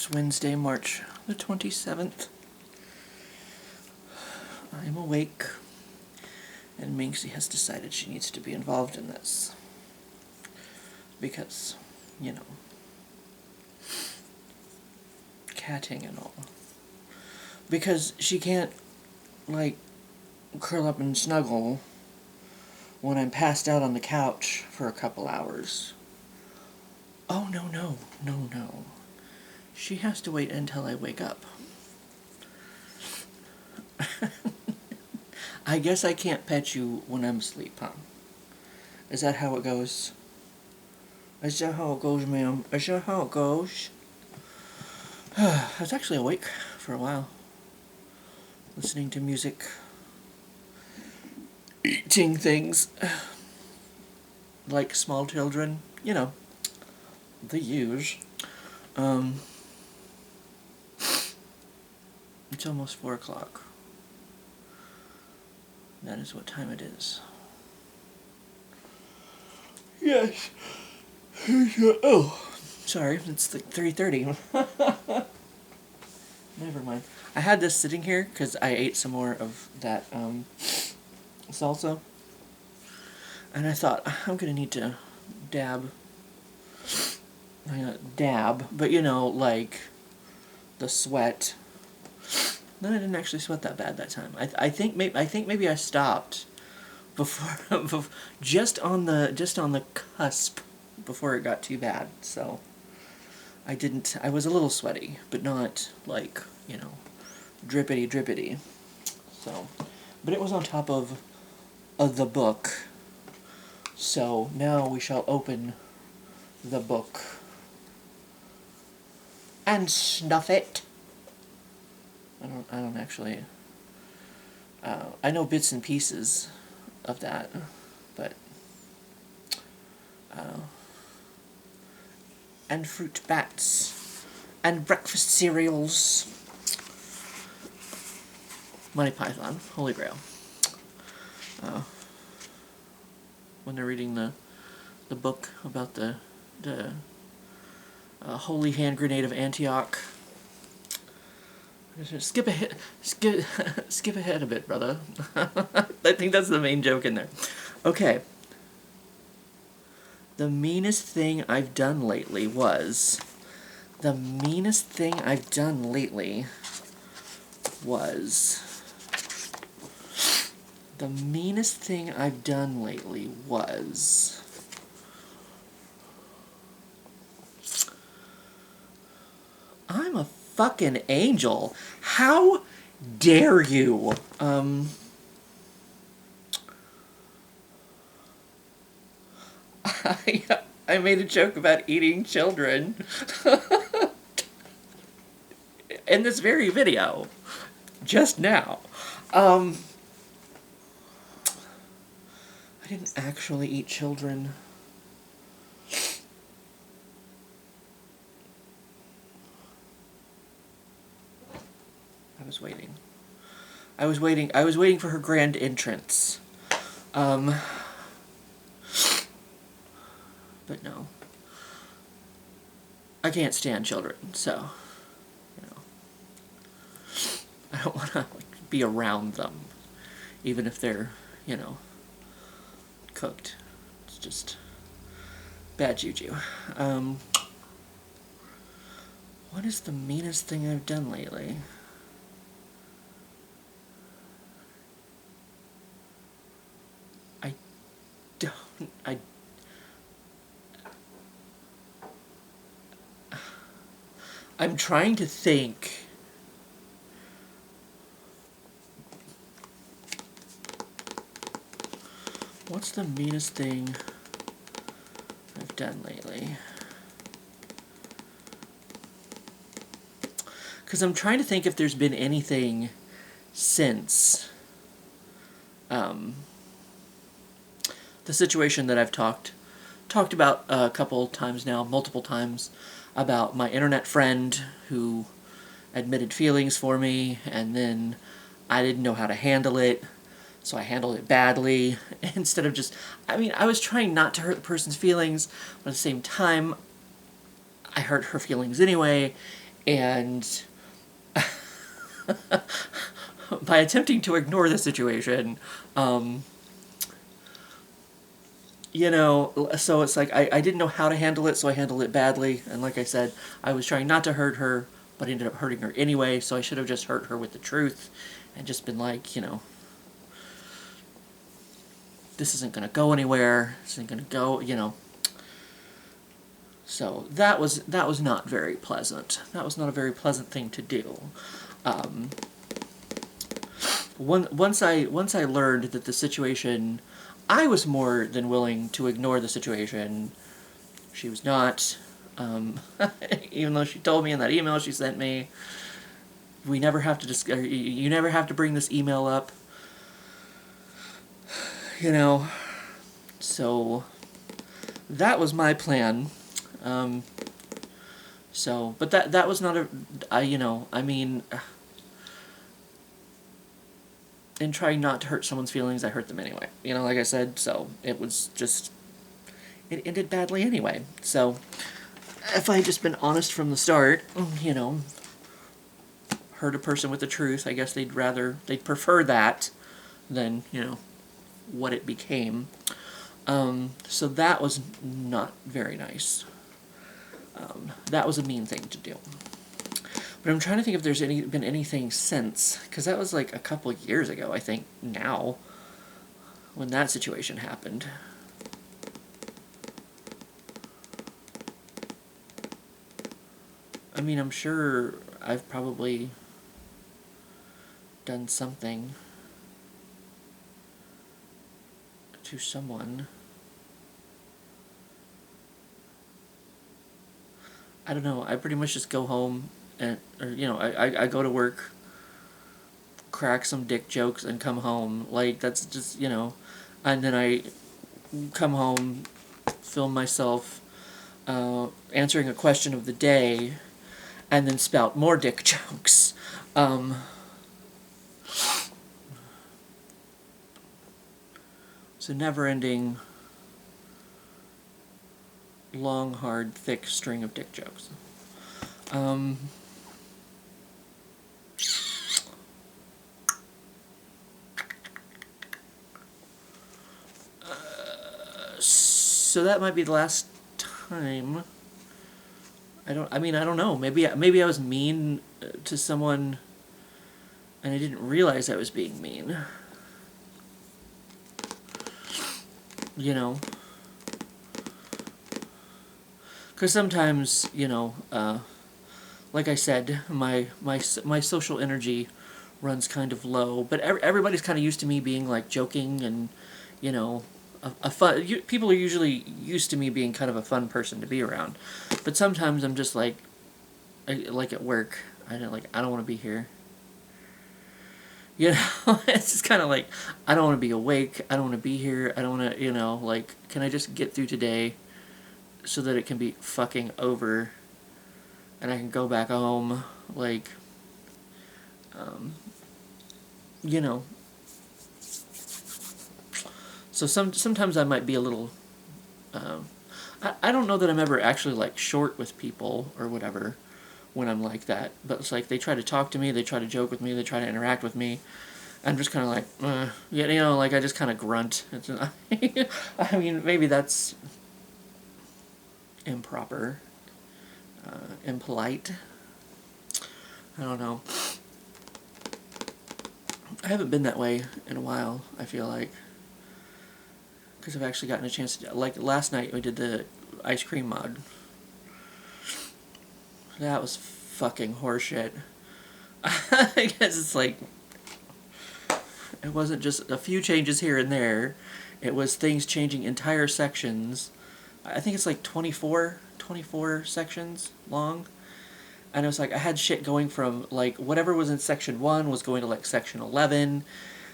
It's Wednesday, March the 27th. I'm awake, and Minxie has decided she needs to be involved in this. Because, you know, catting and all. Because she can't, like, curl up and snuggle when I'm passed out on the couch for a couple hours. Oh, no. She has to wait until I wake up. I guess I can't pet you when I'm asleep, huh? Is that how it goes? Is that how it goes, ma'am? Is that how it goes? I was actually awake for a while. Listening to music. Eating things. Like small children. You know. The huge. It's almost 4 o'clock. That is what time it is. Yes. Oh, sorry. It's like 3:30. Never mind. I had this sitting here because I ate some more of that salsa. And I thought, I'm going to need to dab. But you know, like the sweat. Then I didn't actually sweat that bad that time. I think maybe I stopped before just on the cusp before it got too bad. So I was a little sweaty, but not like, you know, drippity. So, but it was on top of the book. So now we shall open the book and snuff it. I don't actually. I know bits and pieces of that, but and fruit bats and breakfast cereals. Monty Python, Holy Grail. When they're reading the book about the Holy Hand Grenade of Antioch. Skip ahead a bit, brother. I think that's the main joke in there. Okay. The meanest thing I've done lately was... The meanest thing I've done lately was... I'm a fucking angel. How dare you? I made a joke about eating children in this very video just now. I didn't actually eat children. I was waiting for her grand entrance. But no. I can't stand children, so, you know. I don't want to be around them, even if they're, you know, cooked. It's just bad juju. What is the meanest thing I've done lately? I'm trying to think. What's the meanest thing I've done lately? Because I'm trying to think if there's been anything since the situation that I've talked about a couple times now, multiple times, about my internet friend who admitted feelings for me, and then I didn't know how to handle it, so I handled it badly, instead of just, I was trying not to hurt the person's feelings, but at the same time, I hurt her feelings anyway, And by attempting to ignore the situation, you know, so it's like I didn't know how to handle it, so I handled it badly. And like I said, I was trying not to hurt her, but ended up hurting her anyway, so I should have just hurt her with the truth and just been like, you know, this isn't going to go anywhere, this isn't going to go, you know. So that was not very pleasant. That was not a very pleasant thing to do. Once I learned that the situation, I was more than willing to ignore the situation. She was not. Even though she told me in that email she sent me, we never have to you never have to bring this email up. You know, so that was my plan. So, but that was not you know, I mean, in trying not to hurt someone's feelings, I hurt them anyway. You know, like I said, so it was just, it ended badly anyway. So, if I had just been honest from the start, you know, hurt a person with the truth, I guess they'd prefer that than, you know, what it became. So that was not very nice. That was a mean thing to do. But I'm trying to think if there's been anything since, because that was like a couple of years ago, I think, now, when that situation happened. I mean, I'm sure I've probably done something to someone. I don't know, I pretty much just go home and, or, you know, I go to work, crack some dick jokes, and come home. Like, that's just, you know, and then I come home, film myself answering a question of the day, and then spout more dick jokes. It's a never-ending, long, hard, thick string of dick jokes. So that might be the last time. I don't know. Maybe I was mean to someone, and I didn't realize I was being mean. You know, because sometimes, you know, like I said, my social energy runs kind of low, but everybody's kind of used to me being like joking and, you know, a fun. People are usually used to me being kind of a fun person to be around, but sometimes I'm just like at work, I don't want to be here. You know, it's just kind of like, I don't want to be awake, I don't want to be here, I don't want to, you know, like, can I just get through today so that it can be fucking over and I can go back home, like, you know. So sometimes I might be a little, I don't know that I'm ever actually, like, short with people or whatever when I'm like that, but it's like they try to talk to me, they try to joke with me, they try to interact with me. I'm just kind of like, yeah, you know, like I just kind of grunt. I mean, maybe that's improper, impolite. I don't know. I haven't been that way in a while, I feel like. Because I've actually gotten a chance to, like last night we did the ice cream mod. That was fucking horseshit. I guess it's like, it wasn't just a few changes here and there. It was things changing entire sections. I think it's like 24 sections long. And it was like, I had shit going from, like, whatever was in section 1 was going to, like, section 11.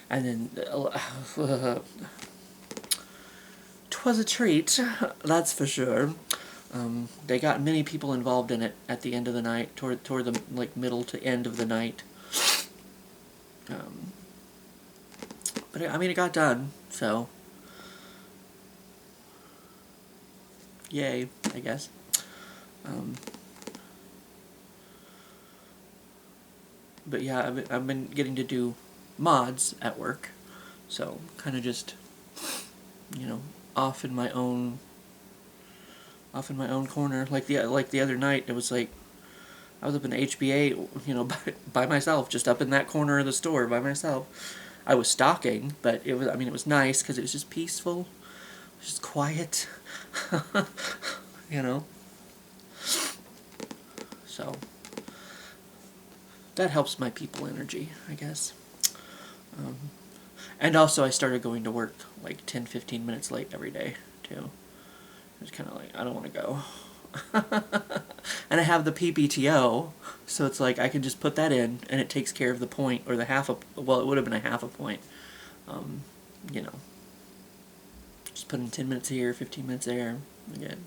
And then, 'twas a treat, that's for sure. They got many people involved in it at the end of the night, toward the, like, middle to end of the night. But, I mean, it got done, so. Yay, I guess. yeah, I've been getting to do mods at work, so kind of just, you know, off in my own corner. Like the other night, it was like I was up in HBA, you know, by myself, just up in that corner of the store by myself. I was stocking, but it was nice because it was just peaceful, just quiet, you know. So that helps my people energy, I guess. And also I started going to work like 10-15 minutes late every day, too. It's kind of like, I don't want to go. And I have the PPTO, so it's like I can just put that in, and it takes care of the point, or the half a, well, it would have been a half a point. You know, just put in 10 minutes here, 15 minutes there, again.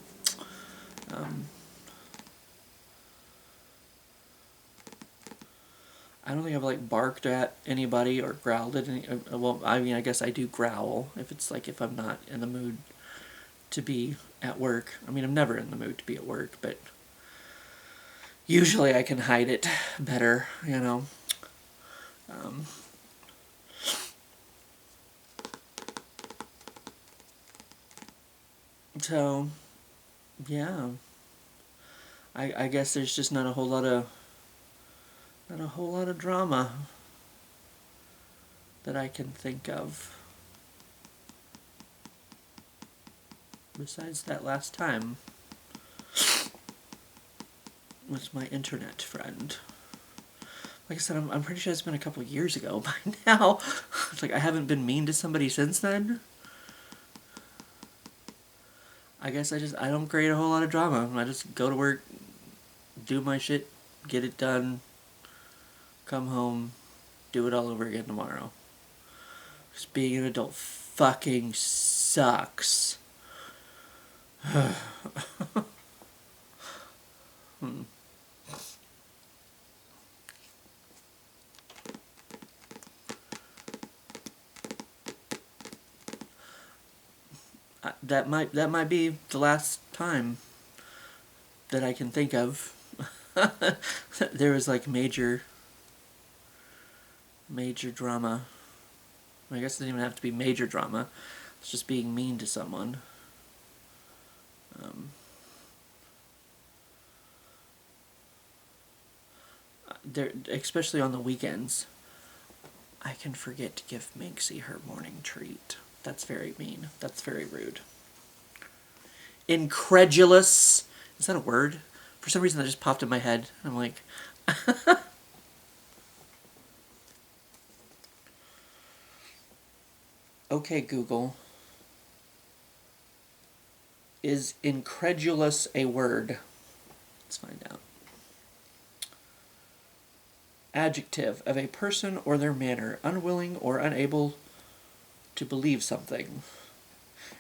I don't think I've like barked at anybody or growled at any. Well, I mean, I guess I do growl if it's like if I'm not in the mood to be at work. I mean, I'm never in the mood to be at work, but usually I can hide it better, you know. So, yeah. I guess there's just not a whole lot of drama that I can think of. Besides that last time with my internet friend. Like I said, I'm pretty sure it's been a couple years ago by now. It's like I haven't been mean to somebody since then. I guess I don't create a whole lot of drama. I just go to work, do my shit, get it done, come home, do it all over again tomorrow. Just being an adult fucking sucks. That might be the last time that I can think of. There was like major drama. I guess it didn't even have to be major drama. It's just being mean to someone. There, especially on the weekends, I can forget to give Minxie her morning treat. That's very mean. That's very rude. Incredulous. Is that a word? For some reason that just popped in my head. I'm like... Okay, Google. Is incredulous a word? Let's find out. Adjective of a person or their manner, unwilling or unable to believe something.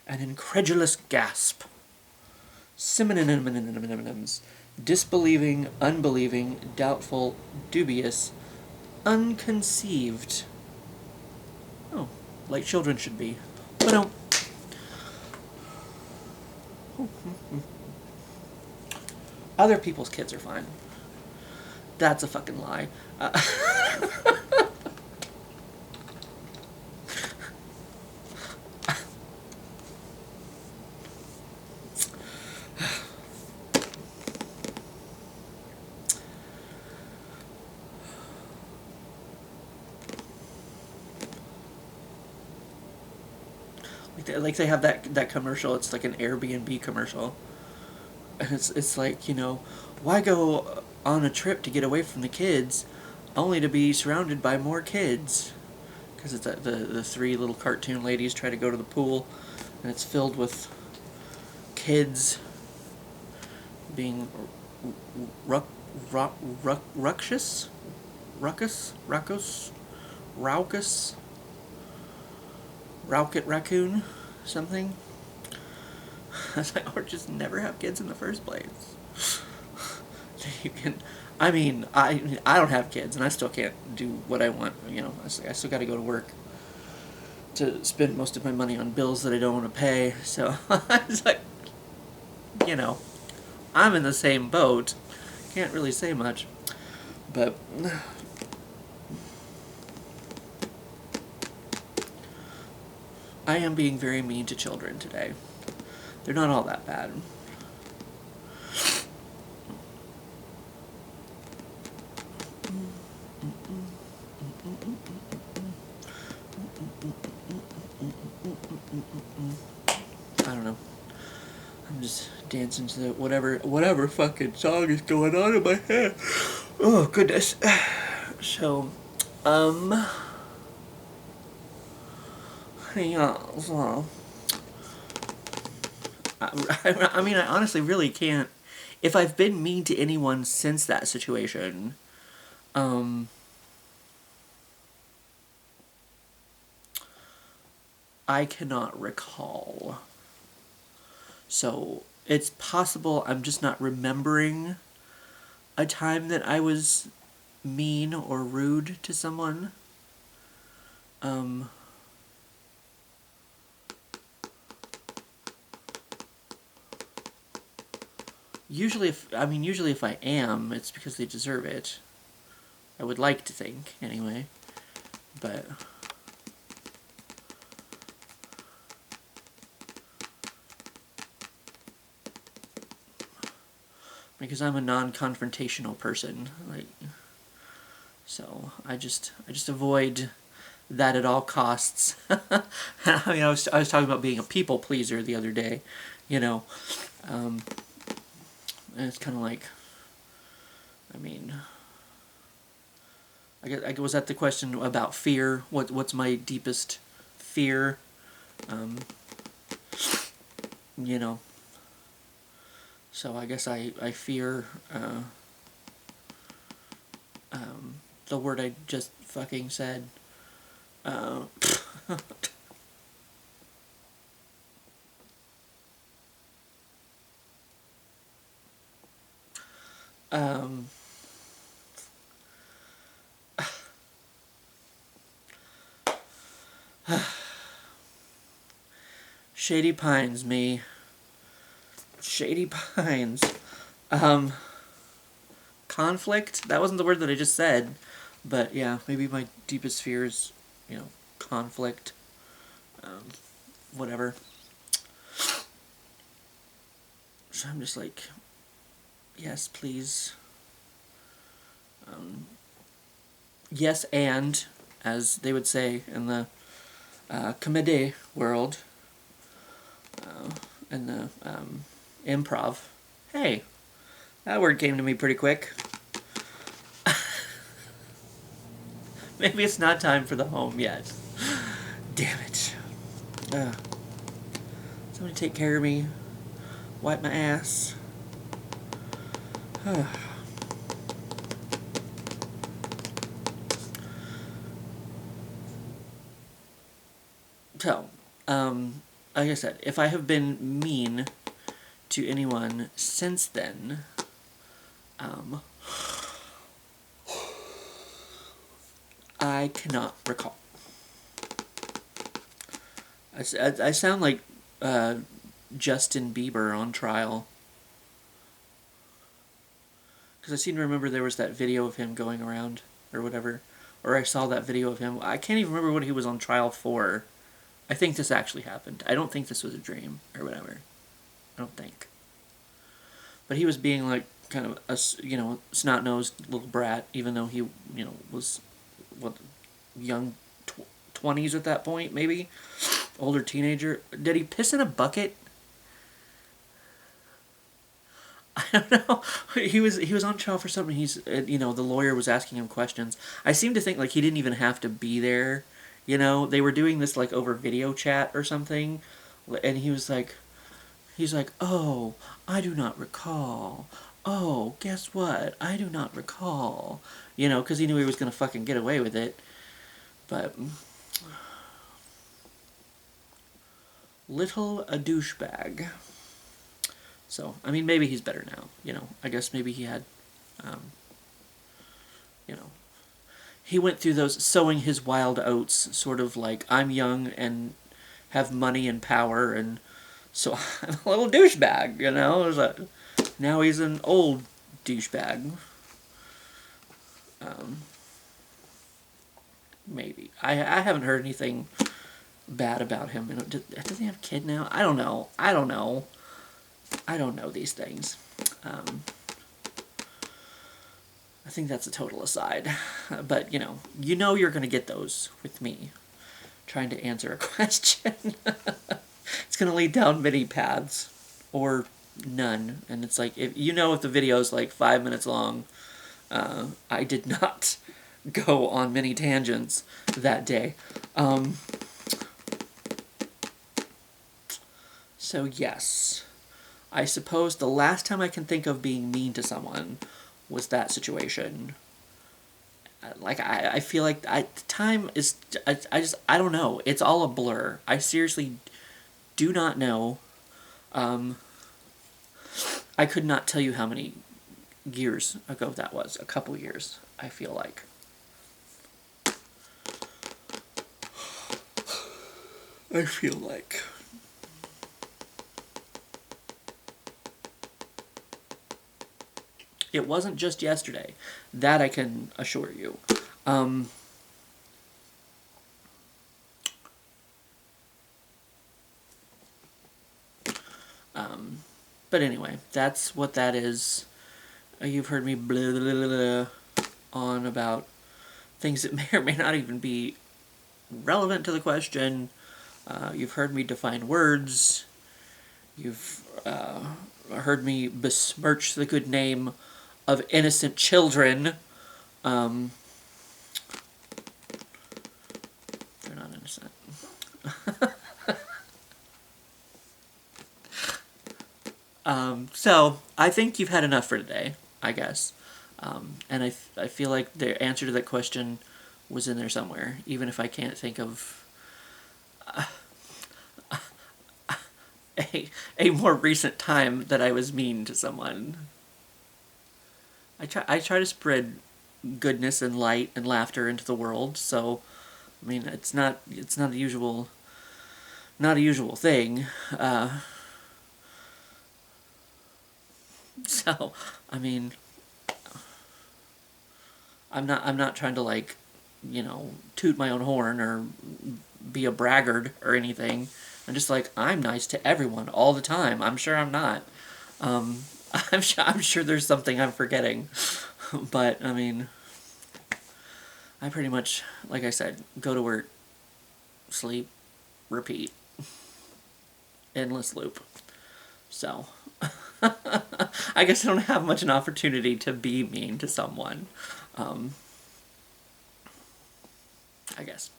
An incredulous gasp. Synonyms: disbelieving, unbelieving, doubtful, dubious, unconceived. Oh, like children should be. But don't. Other people's kids are fine. That's a fucking lie. Like they have that commercial. It's like an Airbnb commercial, and it's like, you know, why go on a trip to get away from the kids, only to be surrounded by more kids? Because it's the three little cartoon ladies try to go to the pool, and it's filled with kids being raucous, Rowket raccoon, something. I was like, or just never have kids in the first place. You can, I mean, I don't have kids, and I still can't do what I want. You know, I still got to go to work to spend most of my money on bills that I don't want to pay. So I was like, you know, I'm in the same boat. Can't really say much, but I am being very mean to children today. They're not all that bad. I don't know. I'm just dancing to the whatever fucking song is going on in my head. Oh goodness. So, yeah. So, I mean, I honestly really can't. If I've been mean to anyone since that situation, I cannot recall. So it's possible I'm just not remembering a time that I was mean or rude to someone. Usually if I am, it's because they deserve it. I would like to think, anyway. But because I'm a non-confrontational person, like, so I just avoid that at all costs. I mean, I was talking about being a people pleaser the other day, you know, and it's kind of like, I mean, I guess was that the question about fear? What's my deepest fear? You know. So I guess I fear the word I just fucking said. Shady Pines, me. Shady Pines. Conflict? That wasn't the word that I just said. But yeah, maybe my deepest fear is, conflict. Whatever. So I'm just like, yes, please. Yes, and, as they would say in the comedy world, in the improv. Hey, that word came to me pretty quick. Maybe it's not time for the home yet. Damn it. Somebody take care of me. Wipe my ass. So, like I said, if I have been mean to anyone since then, I cannot recall. I sound like Justin Bieber on trial. Because I seem to remember there was that video of him going around, or whatever. Or I saw that video of him. I can't even remember what he was on trial for. I think this actually happened. I don't think this was a dream, or whatever. I don't think. But he was being like, kind of a, snot-nosed little brat, even though he, was, young 20s at that point, maybe? Older teenager. Did he piss in a bucket? I don't know. He was on trial for something. The lawyer was asking him questions. I seem to think like he didn't even have to be there. They were doing this like over video chat or something, and he's like, oh, I do not recall. Oh, guess what? I do not recall. Because he knew he was gonna fucking get away with it. But little a douchebag. So, I mean, maybe he's better now, I guess maybe he had, he went through those sowing his wild oats, sort of like, I'm young and have money and power, and so I'm a little douchebag, now he's an old douchebag. Maybe. I haven't heard anything bad about him. Does he have a kid now? I don't know. I don't know these things. I think that's a total aside. But, you know you're going to get those with me trying to answer a question. It's going to lead down many paths, or none. And it's like, if the video is like 5 minutes long, I did not go on many tangents that day. So yes, I suppose the last time I can think of being mean to someone was that situation. Like, I feel like time is, I don't know. It's all a blur. I seriously do not know. I could not tell you how many years ago that was. A couple years, I feel like. It wasn't just yesterday. That I can assure you. But anyway, that's what that is. You've heard me blah, blah, blah, blah, on about things that may or may not even be relevant to the question. You've heard me define words. You've heard me besmirch the good name of innocent children. They're not innocent. So, I think you've had enough for today, I guess. And I feel like the answer to that question was in there somewhere, even if I can't think of a more recent time that I was mean to someone. I try to spread goodness and light and laughter into the world, so I mean it's not a usual thing. So I mean, I'm not trying to, like, toot my own horn or be a braggart or anything. I'm just like, I'm nice to everyone all the time. I'm sure I'm not. I'm sure there's something I'm forgetting. But, I mean, I pretty much, like I said, go to work, sleep, repeat. Endless loop. So, I guess I don't have much an opportunity to be mean to someone. I guess.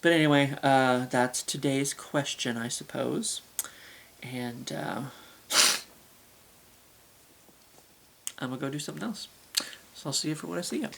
But anyway, that's today's question, I suppose. And I'm going to go do something else. So I'll see you for when I see you.